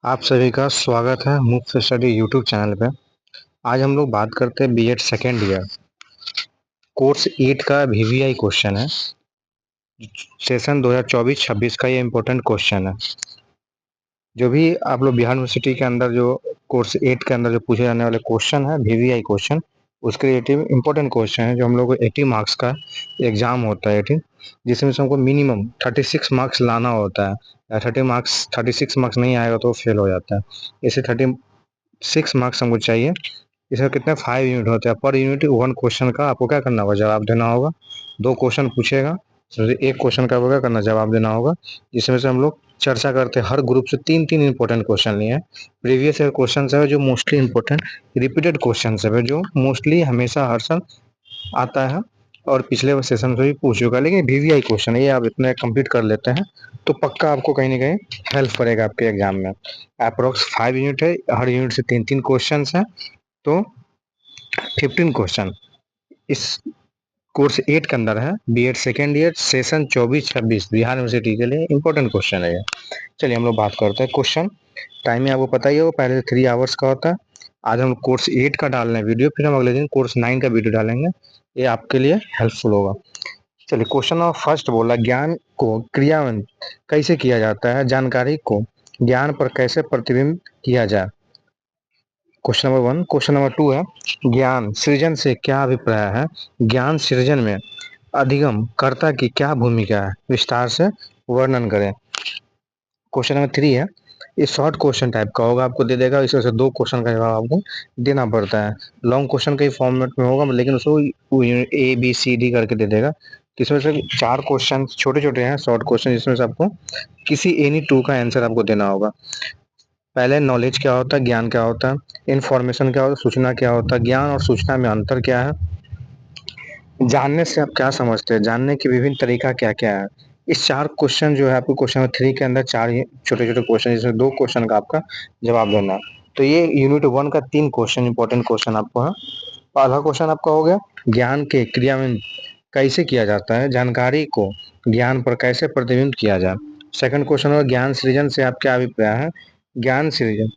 आप सभी का स्वागत है मुफ्त स्टडी यूट्यूब चैनल पे। आज हम लोग बात करते हैं बीएड सेकेंड ईयर कोर्स 8 का वीवीआई क्वेश्चन है। सेशन 2024-26 का ये इम्पोर्टेंट क्वेश्चन है। जो भी आप लोग बिहार यूनिवर्सिटी के अंदर जो कोर्स 8 के अंदर जो पूछे जाने वाले क्वेश्चन है वीवीआई क्वेश्चन, उसके रिलेटिव इम्पोर्टेंट क्वेश्चन है। जो हम लोग को 80 मार्क्स का एग्जाम होता है 18, जिसमें से हमको मिनिमम 36 मार्क्स लाना होता है। 36 मार्क्स नहीं आएगा तो फेल हो जाता है। इसे 36 मार्क्स हमको चाहिए। इसमें कितने 5 यूनिट होते हैं। पर यूनिट 1 क्वेश्चन का आपको क्या करना होगा, जवाब देना होगा। 2 क्वेश्चन पूछेगा, एक क्वेश्चन का आपको क्या करना, जवाब देना होगा। जिसमें से हम लोग चर्चा करते हैं, हर ग्रुप से 3-3 इंपॉर्टेंट क्वेश्चन लिए हैं। प्रीवियस ईयर क्वेश्चन है जो मोस्टली इंपॉर्टेंट रिपीटेड क्वेश्चन है जो मोस्टली हमेशा हर साल आता है और पिछले सेशन से भी पूछ चुका है। लेकिन वीवीआई क्वेश्चन ये आप इतने कंप्लीट कर लेते हैं तो पक्का आपको कहीं ना कहीं हेल्प करेगा आपके एग्जाम में। अप्रोक्स 5 यूनिट है, हर यूनिट से 3-3 क्वेश्चन है, तो 15 क्वेश्चन इस कोर्स 8 के अंदर है। BEd second year session 24-26 Bihar university के लिए इंपॉर्टेंट क्वेश्चन है ये। चलिए हम लोग बात करते हैं। क्वेश्चन टाइमिंग आपको पता ही होगा, पहले 3 आवर्स का होता है। आज हम कोर्स 8 का डाल रहे हैं वीडियो, फिर हम अगले दिन कोर्स 9 का वीडियो डालेंगे। ये आपके लिए हेल्पफुल होगा। चलिए क्वेश्चन नंबर फर्स्ट बोला, ज्ञान को क्रियान्वित कैसे किया जाता है, जानकारी को ज्ञान पर कैसे प्रतिबिंब किया जाए। Question number 1। क्वेश्चन नंबर 2 है, ज्ञान सृजन से क्या अभिप्राय है, ज्ञान सृजन में अधिगम कर्ता की क्या भूमिका है, विस्तार से वर्णन करें। क्वेश्चन नंबर 3 है, ये शॉर्ट क्वेश्चन टाइप का होगा, आपको दे देगा, इसमें से 2 क्वेश्चन का जवाब आपको देना पड़ता है। लॉन्ग क्वेश्चन के फॉर्मेट में होगा लेकिन उसको ए बी सी डी करके दे देगा। इसमें से 4 क्वेश्चन छोटे छोटे हैं शॉर्ट क्वेश्चन, जिसमें से आपको किसी एनी 2 का आंसर आपको देना होगा। पहले नॉलेज क्या होता है, ज्ञान क्या होता है, इन्फॉर्मेशन क्या होता है, सूचना क्या होता है, ज्ञान और सूचना में अंतर क्या है, जानने से आप क्या समझते हैं, जानने के विभिन्न तरीका क्या क्या है। इस 4 क्वेश्चन जो है आपको क्वेश्चन नंबर 3 के अंदर 4 ही छोटे छोटे क्वेश्चन, जिसमें 2 क्वेश्चन का आपका जवाब देना है। तो ये यूनिट 1 का 3 क्वेश्चन इंपॉर्टेंट क्वेश्चन आपको है। पहला क्वेश्चन आपका हो गया, ज्ञान के क्रियान्वयन कैसे किया जाता है, जानकारी को ज्ञान पर कैसे प्रतिबिंबित किया जाए। सेकंड क्वेश्चन होगा, ज्ञान सृजन से आप क्या अभिप्राय है, ज्ञान सृजन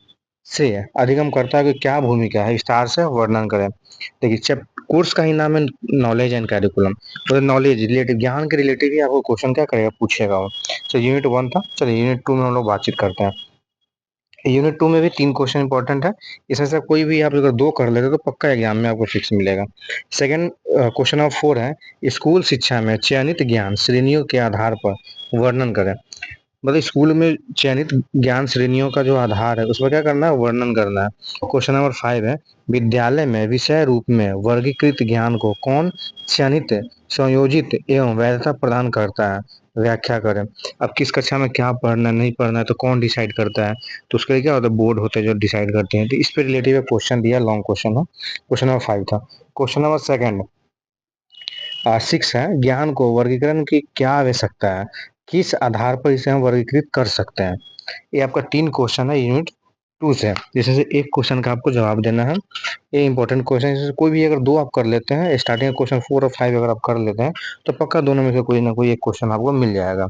से अधिगमकर्ता की क्या भूमिका है, विस्तार से वर्णन करें। देखिए कोर्स का ही नाम है नॉलेज एंड कैरिकुलम, तो नॉलेज रिलेटेड, ज्ञान के रिलेटेड ही आपको क्वेश्चन क्या करेगा, पूछेगा वो। तो यूनिट 1 था। चलिए यूनिट 2 में हम लोग बातचीत करते हैं। यूनिट 2 में भी 3 क्वेश्चन इंपॉर्टेंट है। इसमें से कोई भी आप अगर 2 कर लेते तो पक्का एग्जाम में आपको फिक्स मिलेगा। सेकंड क्वेश्चन नंबर 4 है, स्कूल शिक्षा में चयनित ज्ञान श्रेणियों के आधार पर वर्णन करें। मतलब स्कूल में चयनित ज्ञान श्रेणियों का जो आधार है उसमें क्या करना है, वर्णन करना है। क्वेश्चन नंबर 5 है, विद्यालय में विषय रूप में वर्गीकृत ज्ञान को कौन चयनित, संयोजित एवं वैधता प्रदान करता है, व्याख्या करें। अब किस कक्षा में क्या पढ़ना है नहीं पढ़ना है तो कौन डिसाइड करता है, तो उसके लिए क्या होता है, बोर्ड होते हैं जो डिसाइड करते हैं। तो इस पे रिलेटिव क्वेश्चन दिया, लॉन्ग क्वेश्चन है। क्वेश्चन नंबर 5 था। क्वेश्चन नंबर सेकंड 6 है, ज्ञान को वर्गीकरण की क्या आवश्यकता है, किस आधार पर इसे हम वर्गीकृत कर सकते हैं। ये आपका 3 क्वेश्चन है यूनिट 2 से, जिसमें से एक क्वेश्चन का आपको जवाब देना है। ये इंपॉर्टेंट क्वेश्चन है, कोई भी अगर 2 आप कर लेते हैं, स्टार्टिंग क्वेश्चन 4 और 5 अगर आप कर लेते हैं तो पक्का दोनों में से कोई ना कोई एक क्वेश्चन आपको मिल जाएगा।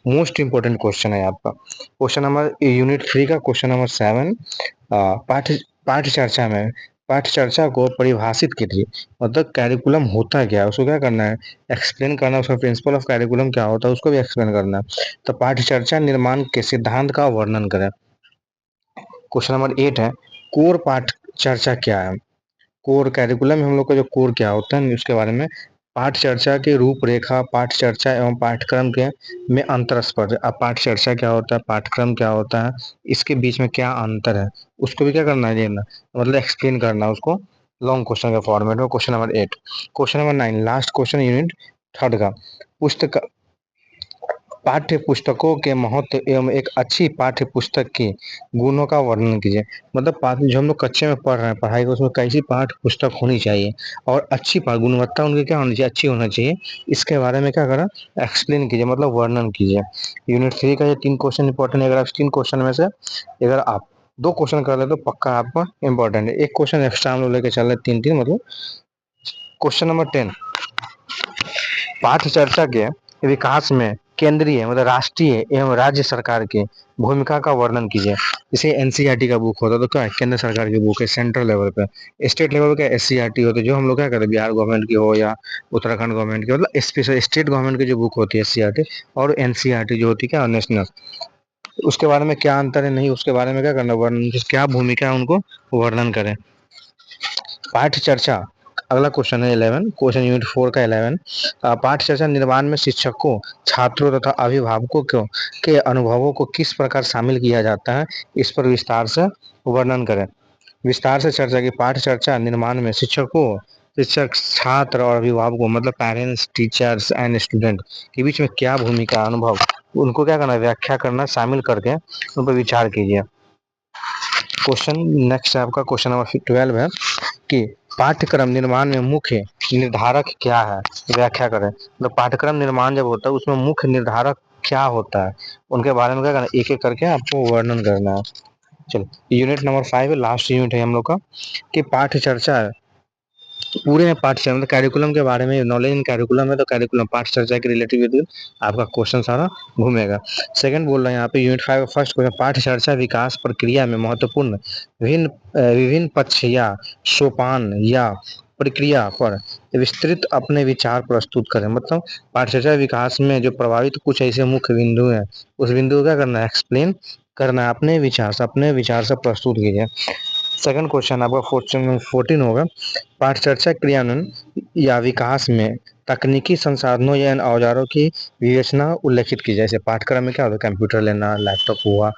मोस्ट इंपॉर्टेंट क्वेश्चन है आपका। क्वेश्चन नंबर यूनिट 3 का क्वेश्चन नंबर 7, पाठ्य पाठ्य चर्चा में पाठ्य चर्चा को परिभाषित कीजिए। मतलब कैरिकुलम होता है क्या, उसको क्या करना है, एक्सप्लेन करना है। उसका प्रिंसिपल ऑफ कैरिकुलम क्या होता है उसको भी एक्सप्लेन करना है। तो पाठ्य चर्चा निर्माण के सिद्धांत का वर्णन करें। क्वेश्चन नंबर 8 है, कोर पाठ चर्चा क्या है। कोर कैरिकुलम हम लोग का जो कोर क्या होता है उसके बारे में। पाठ चर्चा की रूपरेखा, पाठ चर्चा एवं पाठ्यक्रम के में अंतर स्पष्ट। अब पाठ चर्चा क्या होता है, पाठ्यक्रम क्या होता है, इसके बीच में क्या अंतर है, उसको भी क्या करना है, लेना मतलब एक्सप्लेन करना उसको लॉन्ग क्वेश्चन के फॉर्मेट में। Question number 8। Question number 9 last question unit 3 का, पुस्तक पाठ्य पुस्तकों के महत्व एवं एक अच्छी पाठ्य पुस्तक के गुणों का वर्णन कीजिए। मतलब जो हम लोग कच्चे में पढ़ रहे हैं पढ़ाई को, उसमें कैसी पाठ्य पुस्तक होनी चाहिए और अच्छी गुणवत्ता उनकी क्या होनी चाहिए, अच्छी होना चाहिए। इसके बारे में क्या करा, एक्सप्लेन कीजिए, मतलब वर्णन कीजिए। यूनिट 3 का ये 3 क्वेश्चन इंपॉर्टेंट है। अगर आप 3 क्वेश्चन में से अगर आप 2 क्वेश्चन कर ले तो पक्का आपका इंपॉर्टेंट है। एक क्वेश्चन एक्स्ट्रा हम लोग लेके चल रहे 3-3 मतलब। क्वेश्चन नंबर 10, पाठ्य चर्चा के विकास में केंद्रीय मतलब राष्ट्रीय एवं राज्य सरकार के भूमिका का वर्णन कीजिए। जैसे एनसीईआरटी का बुक होता है तो क्या है, केंद्र सरकार की बुक है सेंट्रल लेवल पे। स्टेट लेवल पे एससीईआरटी होती है, जो हम लोग क्या करते हैं बिहार गवर्नमेंट की हो या उत्तराखंड गवर्नमेंट की, मतलब स्पेशल स्टेट गवर्नमेंट की जो बुक होती है एससीईआरटी। और एनसीईआरटी जो होती है क्या नेशनल, उसके बारे में क्या अंतर है, नहीं उसके बारे में क्या करना, वर्णन क्या भूमिका है उनको वर्णन करें। पाठ चर्चा, अगला क्वेश्चन है 11, क्वेश्चन यूनिट 4 का 11। पाठ चर्चा निर्माण में शिक्षकों, छात्रों तथा अभिभावकों के अनुभवों को किस प्रकार शामिल किया जाता है, इस पर विस्तार से वर्णन करें। विस्तार से चर्चा की। पाठ चर्चा निर्माण में शिक्षक, छात्र और अभिभावकों मतलब पेरेंट्स, टीचर्स एंड स्टूडेंट के बीच में क्या भूमिका, अनुभव, उनको क्या करना, व्याख्या करना, शामिल करके उन पर विचार कीजिए। क्वेश्चन नेक्स्ट है आपका क्वेश्चन नंबर 12 है कि पाठ्यक्रम निर्माण में मुख्य निर्धारक क्या है, व्याख्या करें। मतलब पाठ्यक्रम निर्माण जब होता है उसमें मुख्य निर्धारक क्या होता है, उनके बारे में क्या करना, एक एक करके आपको वर्णन करना है। चलो यूनिट नंबर 5 है, लास्ट यूनिट है हम लोग का, कि पाठ्य चर्चा है पूरे में पाठ चर्चा मतलब कैरिकुलम के बारे में नॉलेज इन कैरिकुलम है, तो कैरिकुलम पाठ चर्चा के रिलेटिव आपका क्वेश्चन सारा घूमेगा। सेकंड बोल रहे हैं यहाँ पे यूनिट 5 फर्स्ट क्वेश्चन, पाठ चर्चा विकास प्रक्रिया में महत्वपूर्ण विभिन्न पक्ष या सोपान या प्रक्रिया पर विस्तृत अपने विचार प्रस्तुत करें। मतलब पाठचर्चा विकास में जो प्रभावित कुछ ऐसे मुख्य बिंदु हैं, उस बिंदु को क्या करना है, एक्सप्लेन करना है, अपने विचार से प्रस्तुत कीजिए। सेकंड क्वेश्चन आपका क्वेश्चन 14 होगा, पाठ चर्चा क्रियान्वयन या विकास में तकनीकी संसाधनों या इन औजारों की विवेचना उल्लेखित की जाए। जैसे पाठ्यक्रम में क्या होता है, कंप्यूटर लेना, लैपटॉप हुआ,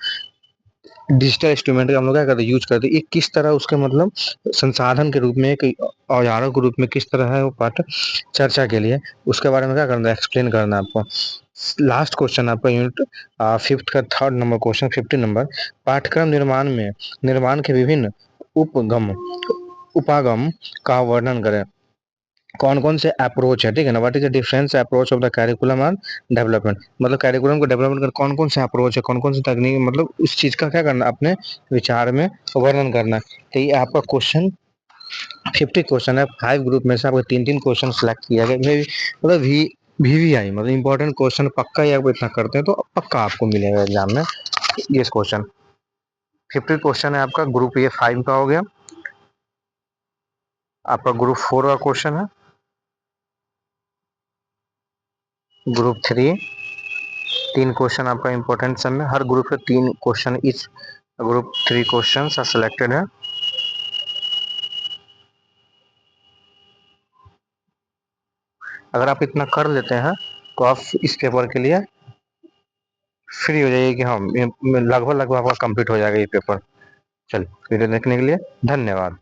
डिजिटल इंस्ट्रूमेंट का हम लोग क्या करते हैं, यूज करते हैं, ये किस तरह उसके मतलब संसाधन के रूप में, एक औजारों के रूप में किस तरह है वो पाठ चर्चा के लिए, उसके बारे में क्या करना है, एक्सप्लेन करना है आपको। लास्ट क्वेश्चन आपका यूनिट 5th का 3rd नंबर क्वेश्चन 15 नंबर, पाठ्यक्रम निर्माण के विभिन्न उपगम उपागम का वर्णन करें। कौन कौन से अप्रोच है, ठीक है ना, what is the difference approach of the curriculum and development. मतलब कैरिकुलम को डेवलपमेंट कर कौन कौन से अप्रोच है, कौन कौन सी तकनीक, मतलब उस चीज का क्या करना, अपने विचार में वर्णन करना है। तो ये आपका क्वेश्चन 50 क्वेश्चन है। 5 ग्रुप में से आपको 3-3 क्वेश्चन सिलेक्ट किया गया। मतलब वीवीआई मतलब इंपॉर्टेंट क्वेश्चन पक्का ही आपको इतना करते हैं तो पक्का आपको मिलेगा एग्जाम में ये क्वेश्चन। 50 क्वेश्चन है आपका, ग्रुप ए 5 का हो गया। आपका ग्रुप 4 का क्वेश्चन है, ग्रुप 3 3 क्वेश्चन आपका इंपॉर्टेंट सम में, हर ग्रुप से 3 क्वेश्चन, इस ग्रुप 3 क्वेश्चन आर सिलेक्टेड है। अगर आप इतना कर लेते हैं तो आप इस पेपर के लिए फ्री हो जाइए कि हाँ लगभग लगभग आपका कंप्लीट हो जाएगा ये पेपर। चलिए वीडियो देखने के लिए धन्यवाद।